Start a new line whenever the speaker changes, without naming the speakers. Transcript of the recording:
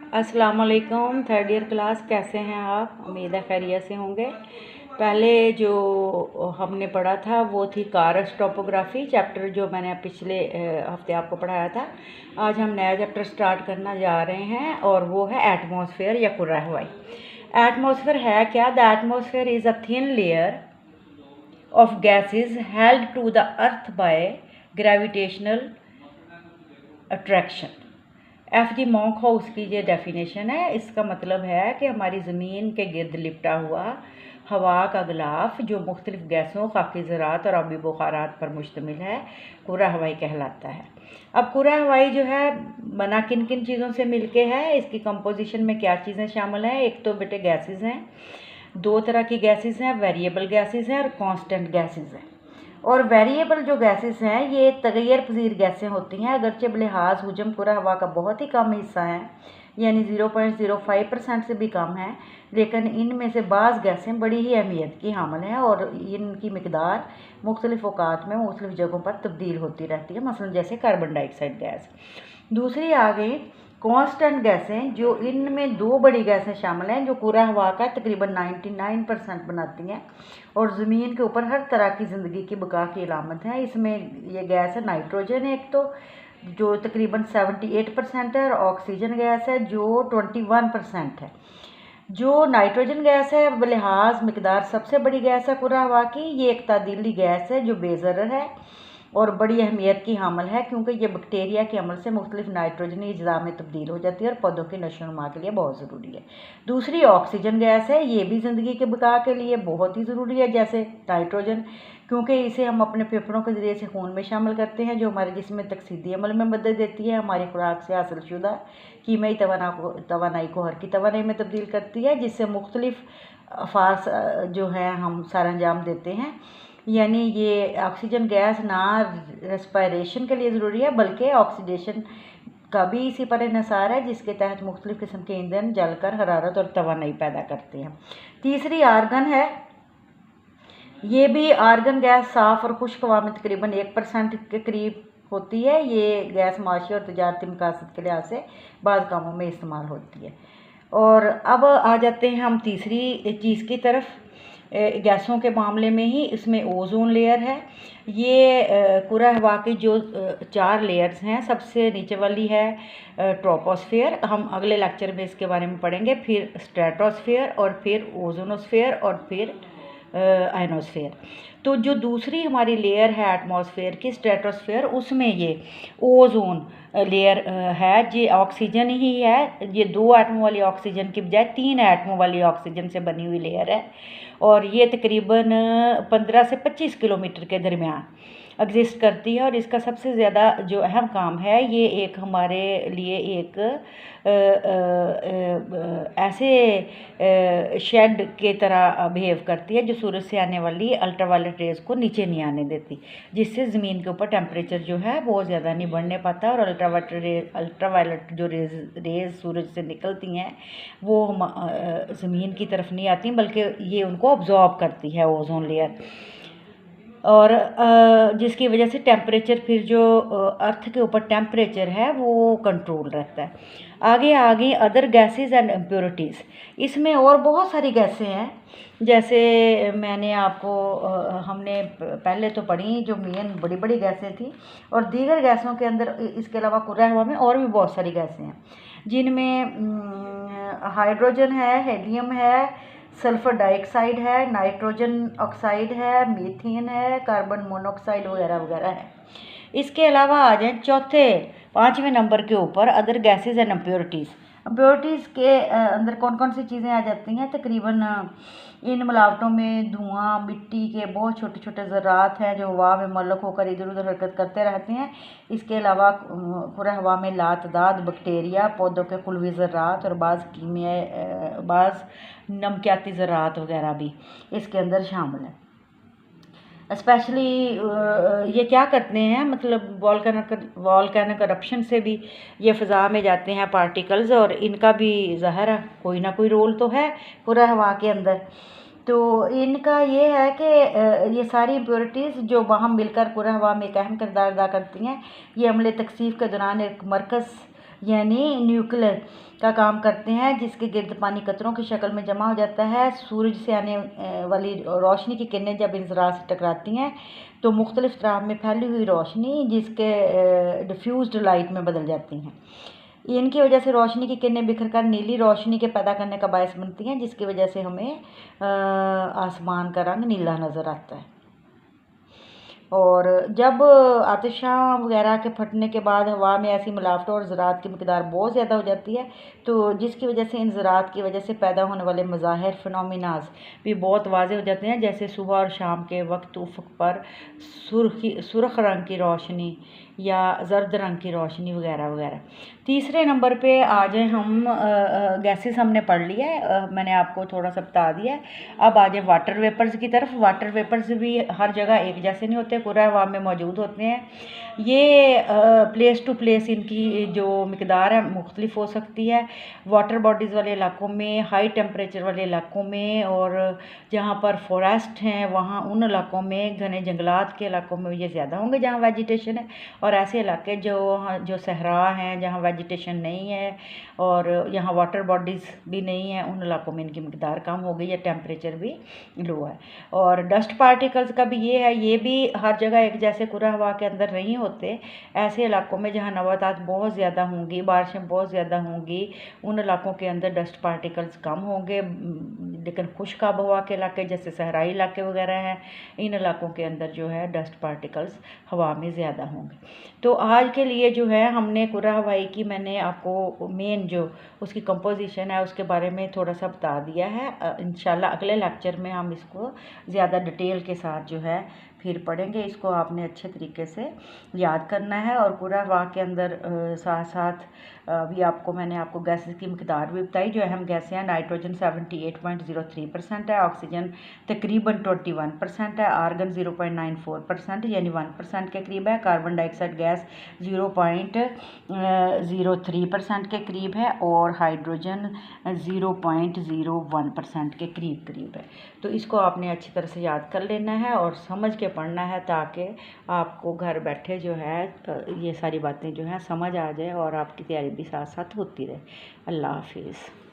अस्सलाम वालेकुम third year class, कैसे हैं आप? उम्मीद है खैरियत से होंगे। पहले जो हमने पढ़ा था वो थी कारस टोपोग्राफी चैप्टर, जो मैंने पिछले हफ्ते आपको पढ़ाया था। आज हम नया चैप्टर स्टार्ट करना जा रहे हैं और वो है एटमॉस्फेयर या कुर्रा हवाई। एटमॉस्फेयर है क्या? The atmosphere is a thin layer of gases held to the earth by gravitational attraction. F G Monkhouse की ये डेफिनेशन है। इसका मतलब है कि हमारी ज़मीन के गिर्द लिपटा हुआ हवा का गिलाफ जो मुख्तलिफ गैसों, खाकी ज़रात और आबी बुखारात पर मुश्तमिल है, कुर्रा हवाई कहलाता है। अब कुर्रा हवाई जो है बना किन किन चीज़ों से मिलके है, इसकी कंपोजिशन में क्या चीज़ें शामिल हैं? एक तो बेटे गैसेस हैं, दो तरह की गैसेस हैं, वेरिएबल गैसेस हैं और कांस्टेंट गैसेस हैं। और वेरिएबल जो गैसेस हैं ये तगैर पजीर गैसें होती हैं, अगरचे बलिहाज हुजम कुर्रा हवा का बहुत ही कम हिस्सा है, यानी 0.05% से भी कम है, लेकिन इनमें से बाज़ गैसें बड़ी ही अहमियत की हामिल हैं और इनकी मकदार मुख्तलिफ औकात में मुख्तलिफ जगहों पर तब्दील होती रहती है, मसलन जैसे कार्बन डाइऑक्साइड गैस। दूसरी आ गई कांस्टेंट गैसें, जो इनमें दो बड़ी गैसें शामिल हैं जो कुर्रा हवा का तकरीबन 99% बनाती हैं और ज़मीन के ऊपर हर तरह की ज़िंदगी की बका की अलामत है। इसमें ये गैस है नाइट्रोजन, एक तो जो तकरीबन 78% है, और ऑक्सीजन गैस है जो 21% है। जो नाइट्रोजन गैस है बलिहाज मकदार सबसे बड़ी गैस है कुर्रा हवा की। ये एक तादीली गैस है जो बेज़रर है और बड़ी अहमियत की हामिल है, क्योंकि ये बैक्टीरिया के अमल से मुख्तलिफ नाइट्रोजनी अज्जा में तब्दील हो जाती है और पौधों की नशो नुमा के लिए बहुत ज़रूरी है। दूसरी ऑक्सीजन गैस है, ये भी ज़िंदगी के बका के लिए बहुत ही ज़रूरी है जैसे नाइट्रोजन, क्योंकि इसे हम अपने फेफड़ों के ज़रिए से खून में शामिल करते हैं जो हमारे जिस्म में तकसीदी अमल में मदद देती है, हमारी खुराक से हासिल शुदा कीमियाई तवानाई को हर की तवानाई में तब्दील करती है, जिससे मुख्तलिफ अफास जो है हम सारा अंजाम देते हैं। यानी ये ऑक्सीजन गैस ना रेस्पायरेशन के लिए ज़रूरी है बल्कि ऑक्सीडेशन का भी इसी पर इन्हिसार है, जिसके तहत मुख्तलिफ किस्म के ईंधन जलकर हरारत और तवानाई पैदा करते हैं। तीसरी आर्गन है, ये भी आर्गन गैस साफ़ और खुश्क हवा में तकरीबन 1% के करीब होती है। ये गैस माशी और तजारती मकासद के लिहाज से बाज़ कामों में इस्तेमाल होती है। और अब आ जाते हैं हम तीसरी चीज़ की तरफ। गैसों के मामले में ही इसमें ओजोन लेयर है। ये कुर्रा हवा की जो 4 लेयर्स हैं, सबसे नीचे वाली है ट्रोपोस्फेयर, हम अगले लेक्चर में इसके बारे में पढ़ेंगे, फिर स्ट्रेटोस्फेयर और फिर ओजोनोस्फेयर और फिर आयनोस्फेयर। तो जो दूसरी हमारी लेयर है एटमॉस्फेयर की, स्ट्रेटोस्फेयर, उसमें ये ओजोन लेयर है, ये ऑक्सीजन ही है। ये 2 एटमों वाली ऑक्सीजन की बजाय 3 एटमों वाली ऑक्सीजन से बनी हुई लेयर है और ये तकरीबन 15 से 25 किलोमीटर के दरमियान एग्जिस्ट करती है। और इसका सबसे ज़्यादा जो अहम काम है, ये एक हमारे लिए एक ऐसे शेड के तरह बिहेव करती है जो सूरज से आने वाली अल्ट्रावायलेट रेज़ को नीचे नहीं आने देती, जिससे ज़मीन के ऊपर टेम्परेचर जो है बहुत ज़्यादा नहीं बढ़ने पाता और अल्ट्रावायलेट जो रेज़ सूरज से निकलती हैं वो ज़मीन की तरफ नहीं आती, बल्कि ये उनको ऑब्जॉर्ब करती है ओजोन लेयर, और जिसकी वजह से टेम्परेचर फिर जो अर्थ के ऊपर टेम्परेचर है वो कंट्रोल रहता है। आगे अदर गैसेस एंड इम्प्योरिटीज़, इसमें और बहुत सारी गैसें हैं, जैसे मैंने आपको हमने पहले तो पढ़ी जो मेन बड़ी बड़ी गैसें थी, और दीगर गैसों के अंदर इसके अलावा कुर्रा हवा में और भी बहुत सारी गैसें हैं, जिनमें हाइड्रोजन है, हीलियम है, सल्फ़र डाइऑक्साइड है, नाइट्रोजन ऑक्साइड है, मीथेन है, कार्बन मोनोऑक्साइड वगैरह वगैरह है। इसके अलावा आ जाए चौथे 5वें नंबर के ऊपर other gases and impurities. Impurities के अंदर कौन कौन सी चीज़ें आ जाती हैं? तकरीबन इन मिलावटों में धुआं, मिट्टी के बहुत छोटे छोटे ज़रात हैं जो हवा में मुअल्लक़ होकर इधर उधर हरकत करते रहते हैं। इसके अलावा कुर्रा हवा में लातदाद बैक्टीरिया, पौधों के खुलवी ज़रात और बाज़ नमकियाती ज़रात वगैरह भी इसके अंदर शामिल है। स्पेशली ये क्या करते हैं, मतलब वॉल्केनिक करप्शन से भी ये फ़िज़ा में जाते हैं पार्टिकल्स, और इनका भी ज़ाहिर है कोई ना कोई रोल तो है कुर्रा हवा के अंदर। तो इनका ये है कि ये सारी इम्प्योरिटीज़ जो वहाँ मिलकर कुर्रा हवा में एक अहम किरदार अदा करती हैं, ये अमले तकसीफ के दौरान एक मरकज़ यानी न्यूक्लियर का काम करते हैं, जिसके गिर्द पानी कतरों की शक्ल में जमा हो जाता है। सूरज से आने वाली रोशनी की किरणें जब इन ज़रात से टकराती हैं तो मुख्तलिफ तरह में फैली हुई रोशनी जिसके डिफ्यूज्ड लाइट में बदल जाती हैं। इनकी वजह से रोशनी की किरणें बिखर कर नीली रोशनी के पैदा करने का बायस बनती हैं, जिसकी वजह से हमें आसमान का रंग नीला नज़र आता है। और जब आतिशबाज़ी वगैरह के फटने के बाद हवा में ऐसी मिलावटों और ज़रात की मकदार बहुत ज़्यादा हो जाती है, तो जिसकी वजह से इन ज़रात की वजह से पैदा होने वाले मज़ाहिर फिनोमिनाज भी बहुत वाज़ेह हो जाते हैं, जैसे सुबह और शाम के वक्त उफ़क़ पर सुर्ख रंग की रोशनी या जर्द रंग की रोशनी वगैरह वगैरह। तीसरे नंबर पे आ जाए हम, गैसेस हमने पढ़ लिया है, मैंने आपको थोड़ा सा बता दिया है। अब आ जाए वाटर वेपर्स की तरफ। वाटर वेपर्स भी हर जगह एक जैसे नहीं होते, पूरा हवा में मौजूद होते हैं। ये प्लेस टू प्लेस इनकी जो मिकदार है मुख्तलिफ हो सकती है। वाटर बॉडीज़ वाले इलाकों में, हाई टेम्परेचर वाले इलाकों में, और जहाँ पर फॉरेस्ट हैं वहाँ उन इलाकों में, घने जंगलात के इलाकों में ये ज़्यादा होंगे जहाँ वेजिटेशन है, और ऐसे इलाके जो सहरा हैं जहाँ वेजिटेशन नहीं है और यहाँ वाटर बॉडीज़ भी नहीं है, उन इलाकों में इनकी मिकदार कम हो गई या टेम्परेचर भी लो है। और डस्ट पार्टिकल्स का भी ये है, ये भी हर जगह एक जैसे खुला हवा के अंदर नहीं होते। ऐसे इलाकों में जहाँ नबातात बहुत ज़्यादा होंगी, बारिशें बहुत ज़्यादा होंगी, उन इलाकों के अंदर डस्ट पार्टिकल्स कम होंगे। लेकिन खुश्क आबहवा के इलाके जैसे सहराई इलाके वगैरह हैं, इन इलाकों के अंदर जो है डस्ट पार्टिकल्स हवा में ज़्यादा होंगे। तो आज के लिए जो है हमने कुर्रा हवाई की, मैंने आपको मेन जो उसकी कंपोजिशन है उसके बारे में थोड़ा सा बता दिया है। इंशाल्लाह अगले लेक्चर में हम इसको ज़्यादा डिटेल के साथ जो है फिर पढ़ेंगे। इसको आपने अच्छे तरीके से याद करना है। और कुर्रा हवा के अंदर साथ साथ भी मैंने आपको गैसेस की मिकदार भी बताई। जो अहम गैसें हैं, नाइट्रोजन 78.03% है, ऑक्सीजन तकरीबन 21% है, आर्गन 0.94% यानी 1% के करीब है, कार्बन डाइऑक्साइड गैस 0.03% के करीब है, और हाइड्रोजन 0.01% के करीब है। तो इसको आपने अच्छी तरह से याद कर लेना है और समझ के पढ़ना है, ताकि आपको घर बैठे जो है ये सारी बातें जो हैं समझ आ जाए और आपकी तैयारी भी साथ साथ होती रहे। अल्लाह हाफिज़।